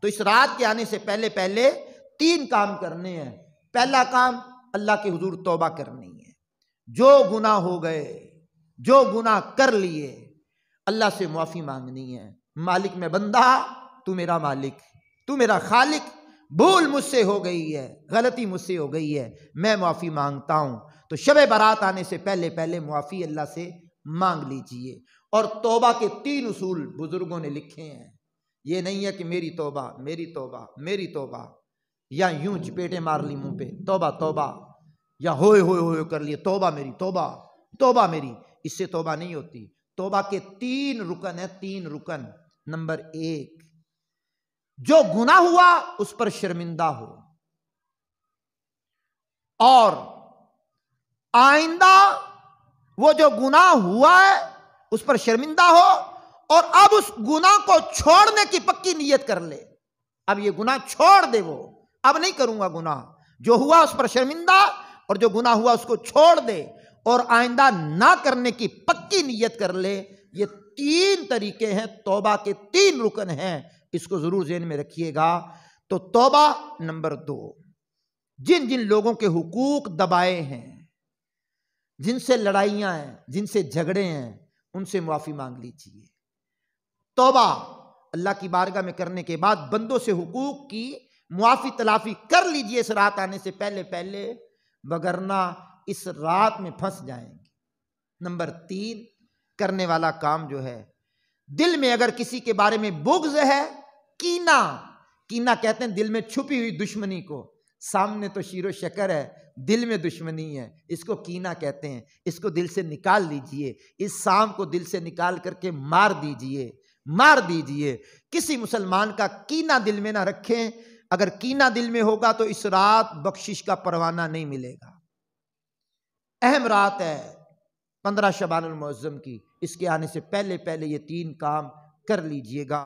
تو اس رات کے آنے سے پہلے پہلے 3 کام کرنے ہیں۔ پہلا کام اللہ کے حضور توبہ کرنی ہے، جو گناہ ہو گئے، جو گناہ کر لیے اللہ سے معافی مانگنی ہے۔ مالک میں بندہ، تو میرا مالک، تو میرا خالق، بھول مجھ سے ہو گئی ہے، غلطی مجھ سے ہو گئی ہے، میں معافی مانگتا ہوں۔ تو شب برات آنے سے پہلے پہلے معافی اللہ سے مانگ لیجئے۔ اور توبہ کے 3 اصول بزرگوں نے لکھے ہیں۔ یہ نہیں ہے کہ میری توبہ میری توبہ میری توبہ، یا یوں چپیٹے مار لی منہ پہ توبہ توبہ، یا ہوئے ہوئے ہوئے کر لیے توبہ میری توبہ توبہ میری۔ اس سے توبہ نہیں ہوتی۔ توبہ کے 3 رکن ہیں، 3 رکن۔ نمبر 1، جو گناہ ہوا اس پر شرمندہ ہو، اور آئندہ وہ جو گناہ ہوا ہے اس پر شرمندہ ہو، اور اب اس گناہ کو چھوڑنے کی پکی نیت کر لے۔ اب یہ گناہ چھوڑ دے، وہ اب نہیں کروں گا گناہ، جو ہوا اس پر شرمندہ، اور جو گناہ ہوا اس کو چھوڑ دے، اور آئندہ نہ کرنے کی پکی نیت کر لے۔ یہ 3 طریقے ہیں، توبہ کے 3 رکن ہیں، اس کو ضرور ذہن میں رکھیے گا۔ تو توبہ نمبر 2، جن جن لوگوں کے حقوق دبائے ہیں، جن سے لڑائیاں ہیں، جن سے جھگڑے ہیں، ان سے معافی مانگ لیجیے۔ توبہ اللہ کی بارگاہ میں کرنے کے بعد بندوں سے حقوق کی معافی تلافی کر لیجئے اس رات آنے سے پہلے پہلے، وگرنہ اس رات میں پھنس جائیں گے۔ نمبر 3 کرنے والا کام جو ہے، دل میں اگر کسی کے بارے میں بغض ہے، کینہ کہتے ہیں دل میں چھپی ہوئی دشمنی کو، سامنے تو شیر و شکر ہے، دل میں دشمنی ہے، اس کو کینہ کہتے ہیں۔ اس کو دل سے نکال لیجئے، اس سام کو دل سے نکال کر کے مار دیجئے۔ کسی مسلمان کا کینہ دل میں نہ رکھیں۔ اگر کینہ دل میں ہوگا تو اس رات بخشش کا پروانہ نہیں ملے گا۔ اہم رات ہے 15 شعبان المعظم کی، اس کے آنے سے پہلے پہلے یہ 3 کام کر لیجئے گا۔